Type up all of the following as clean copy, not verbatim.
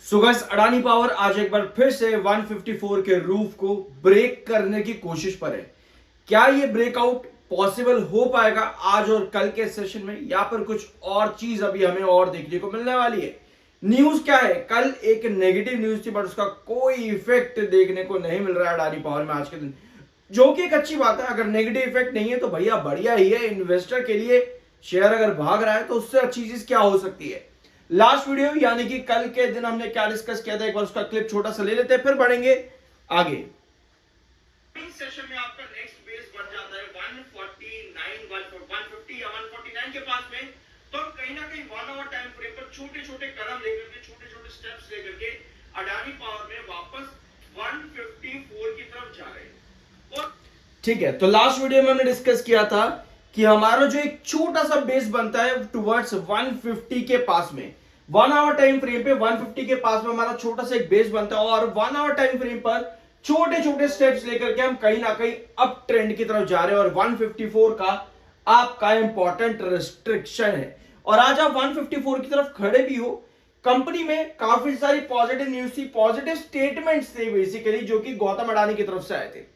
So guys, Adani power आज एक बार फिर से 154 के रूफ को ब्रेक करने की कोशिश पर है। क्या ये ब्रेकआउट पॉसिबल हो पाएगा आज और कल के सेशन में, या पर कुछ और चीज अभी हमें और देखने को मिलने वाली है? न्यूज क्या है? कल एक नेगेटिव न्यूज थी बट उसका कोई इफेक्ट देखने को नहीं मिल रहा है अडानी पावर में आज के दिन, जो कि एक अच्छी बात है। अगर नेगेटिव इफेक्ट नहीं है तो भैया बढ़िया ही है। इन्वेस्टर के लिए शेयर अगर भाग रहा है तो उससे अच्छी चीज क्या हो सकती है। लास्ट वीडियो यानी कि कल के दिन हमने क्या डिस्कस किया था, एक बार उसका क्लिप छोटा सा ले लेते हैं, फिर बढ़ेंगे आगे। सेशन में आपका नेक्स्ट बेस बन जाता है 149, 150 या 149 के पास में। तो कहीं ना कहीं 1 आवर टाइम फ्रेम पर छोटे छोटे कदम लेकर के, छोटे छोटे स्टेप्स लेकर के अडानी पावर में वापस 154 की तरफ जा रहे हैं। और ठीक है, तो लास्ट वीडियो में हमने डिस्कस किया था कि हमारा जो एक छोटा सा बेस बनता है टुवर्ड्स 150 के पास में, 1 आवर टाइम फ्रेम पे 150 के पास में हमारा छोटा सा एक बेस बनता है, और 1 आवर टाइम फ्रेम पर छोटे छोटे स्टेप्स लेकर के हम कहीं ना कहीं अप ट्रेंड की तरफ जा रहे हैं। और 154 का आपका इंपॉर्टेंट रिस्ट्रिक्शन है, और आज आप 154 की तरफ खड़े भी हो। कंपनी में काफी सारी पॉजिटिव न्यूज थी, पॉजिटिव स्टेटमेंट्स थे बेसिकली, जो कि गौतम अडानी की तरफ से आए थे।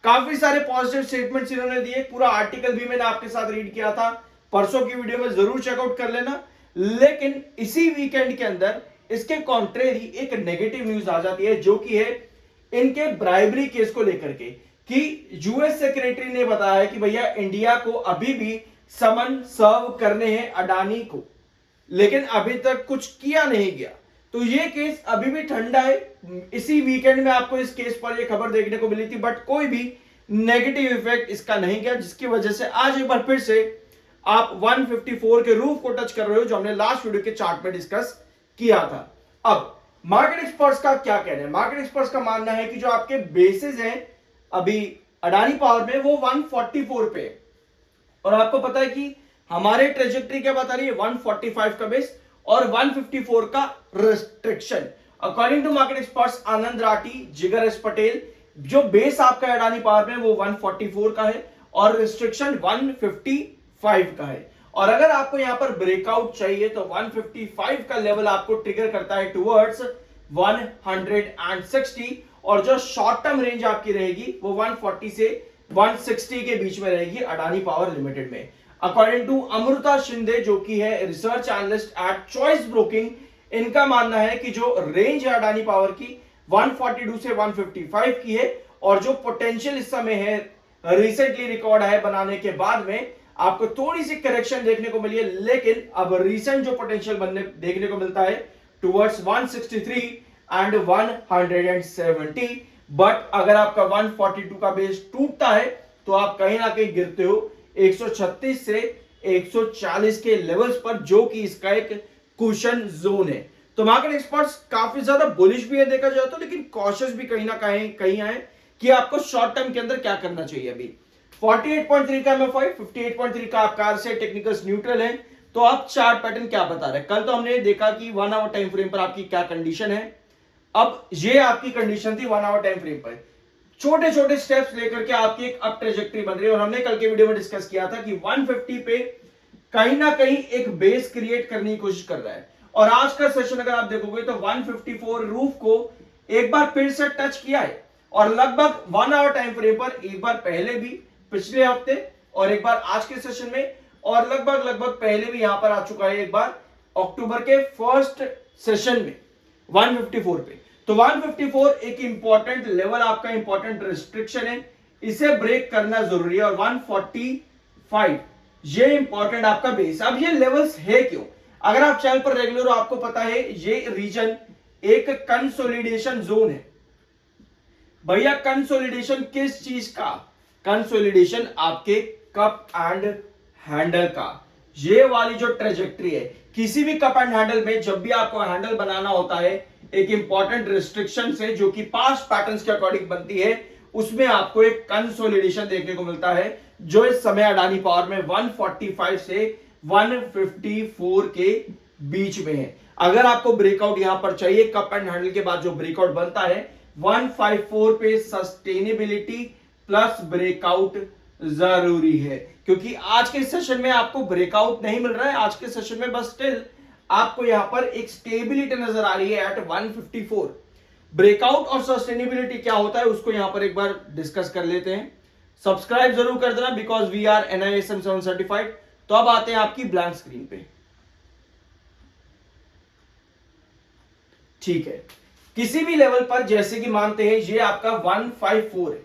काफी सारे पॉजिटिव स्टेटमेंट्स इन्होंने दिए, पूरा आर्टिकल भी मैंने आपके साथ रीड किया था, परसों की वीडियो में जरूर चेकआउट कर लेना। लेकिन इसी वीकेंड के अंदर इसके कॉन्ट्रेरी एक नेगेटिव न्यूज आ जाती है, जो कि है इनके ब्राइबरी केस को लेकर के, कि यूएस सेक्रेटरी ने बताया कि भैया इंडिया को अभी भी समन सर्व करने हैं अडानी को, लेकिन अभी तक कुछ किया नहीं गया। तो ये केस अभी भी ठंडा है। इसी वीकेंड में आपको इस केस पर ये खबर देखने को मिली थी, बट कोई भी नेगेटिव इफेक्ट इसका नहीं गया, जिसकी वजह से आज एक बार फिर से आप 154 के रूफ को टच कर रहे हो, जो हमने लास्ट वीडियो के चार्ट में डिस्कस किया था। अब मार्केट एक्सपर्ट्स का क्या कहना है? मार्केट एक्सपर्ट्स का मानना है कि जो आपके बेसिस हैं अभी अडानी पावर में, वो 144 पे है। और आपको पता है कि हमारे ट्रेजेक्ट्री क्या बता रही है? 145 का बेस और 154 का restriction. According to market experts Anand Rathi, Jigar S Patel, जो बेस आपका अडानी पावर में वो 144 का है और रिस्ट्रिक्शन 155 का है। और अगर आपको यहां पर ब्रेकआउट चाहिए तो 155 का लेवल आपको ट्रिगर करता है टुवर्ड्स 160, और जो शॉर्ट टर्म रेंज आपकी रहेगी वो 140 से 160 के बीच में रहेगी अडानी पावर लिमिटेड में। अकॉर्डिंग टू अमृता शिंदे, जो कि है research analyst eight choice broking, इनका मानना है कि जो रेंज है अडानी पावर की 142 से 155 की है, और जो पोटेंशियल इस समय है रिसेंटली रिकॉर्ड है बनाने के बाद में आपको थोड़ी सी करेक्शन देखने को मिली है, लेकिन अब रिसेंट जो पोटेंशियल बनने देखने को मिलता है टुवर्ड्स 163 एंड 170। बट अगर आपका 142 का बेस टूटता है तो आप कहीं ना कहीं गिरते हो 136 से 140 के लेवल्स पर, जो कि इसका एक कुशन जोन है। तो मार्केट एक्सपर्ट्स काफी ज्यादा बुलिश भी है देखा जाए तो, लेकिन कॉशियस भी कहीं ना कहीं आए कि आपको शॉर्ट टर्म के अंदर क्या करना चाहिए। अभी 48.3 का MFI, 58.3 का आपका RSI टेक्निकल्स न्यूट्रल है। तो आप चार्ट पैटर्न क्या बता रहे हैं? कल तो हमने देखा कि 1 आवर टाइम फ्रेम पर आपकी क्या कंडीशन है। अब ये आपकी कंडीशन थी 1 आवर टाइम फ्रेम पर, छोटे छोटे स्टेप्स लेकर के आपकी एक अप ट्रेजेक्टरी बन रही है। और हमने कल के वीडियो में डिस्कस किया था कि 150 पे कहीं ना कहीं एक बेस क्रिएट करने की कोशिश कर रहा है। और आज का सेशन अगर आप देखोगे तो 154 रूफ को एक बार फिर से टच किया है, और लगभग 1 आवर टाइम फ्रेम पर एक बार पहले भी पिछले हफ्ते, और एक बार आज के सेशन में, और लगभग पहले भी यहां पर आ चुका है एक बार अक्टूबर के फर्स्ट सेशन में 154 पे। तो 154 एक इंपॉर्टेंट लेवल, आपका इंपॉर्टेंट रिस्ट्रिक्शन है, इसे ब्रेक करना जरूरी है। और 145 ये इंपॉर्टेंट आपका बेस। अब ये लेवल्स है क्यों? अगर आप चैनल पर रेगुलर हो आपको पता है ये रीजन एक कंसोलिडेशन जोन है। भैया कंसोलिडेशन किस चीज का? कंसोलिडेशन आपके कप एंड हैंडल का। ये वाली जो ट्रेजेक्ट्री है, किसी भी कप एंड हैंडल में जब भी आपको हैंडल बनाना होता है एक इंपॉर्टेंट रिस्ट्रिक्शन से, जो कि पास्ट पैटर्न्स के अकॉर्डिंग बनती है, उसमें आपको एक कंसोलिडेशन देखने को मिलता है, जो इस समय अडानी पावर में 145 से 154 के बीच में है। अगर आपको ब्रेकआउट यहां पर चाहिए, कप एंड हैंडल के बाद जो ब्रेकआउट बनता है 154 पे सस्टेनेबिलिटी प्लस ब्रेकआउट जरूरी है, क्योंकि आज के सेशन में आपको ब्रेकआउट नहीं मिल रहा है। आज के सेशन में बस स्टिल आपको यहां पर एक स्टेबिलिटी नजर आ रही है एट 154। ब्रेकआउट और सस्टेनेबिलिटी क्या होता है उसको यहां पर एक बार डिस्कस कर लेते हैं। सब्सक्राइब जरूर कर देना because we are NISM 7 certified. तो अब आते हैं आपकी ब्लैंक स्क्रीन पे। ठीक है, किसी भी लेवल पर जैसे कि मानते हैं ये आपका 154 है,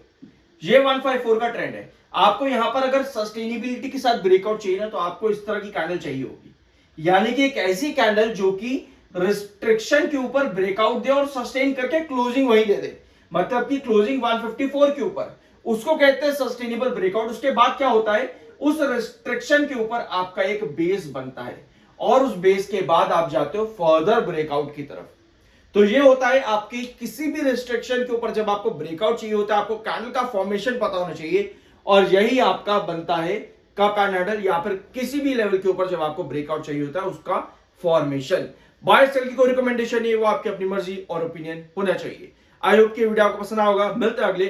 ये 154 का ट्रेंड है। आपको यहां पर अगर सस्टेनेबिलिटी के साथ ब्रेकआउट चाहिए ना तो आपको इस तरह की कैंडल चाहिए होगी, यानी कि एक ऐसी कैंडल जो कि रिस्ट्रिक्शन के ऊपर ब्रेकआउट दे और सस्टेन करके क्लोजिंग वही दे दे, मतलब कि क्लोजिंग 154 के ऊपर, उसको कहते हैं सस्टेनेबल ब्रेकआउट। उसके बाद क्या होता है, उस रिस्ट्रिक्शन के ऊपर आपका एक बेस बनता है और उस बेस के बाद आप जाते हो फर्दर ब्रेकआउट की तरफ। तो ये होता है आपकी किसी भी रिस्ट्रिक्शन के ऊपर जब आपको ब्रेकआउट चाहिए होता है, आपको कैंडल का फॉर्मेशन पता होना चाहिए और यही आपका बनता है कप एंड हैंडल, या फिर किसी भी लेवल के ऊपर जब आपको ब्रेकआउट चाहिए होता है उसका फॉर्मेशन। बाय सेल की कोई रिकमेंडेशन नहीं है, वो आपकी अपनी मर्जी और ओपिनियन होना चाहिए। आई होप कि वीडियो आपको पसंद आया होगा। मिलते हैं अगले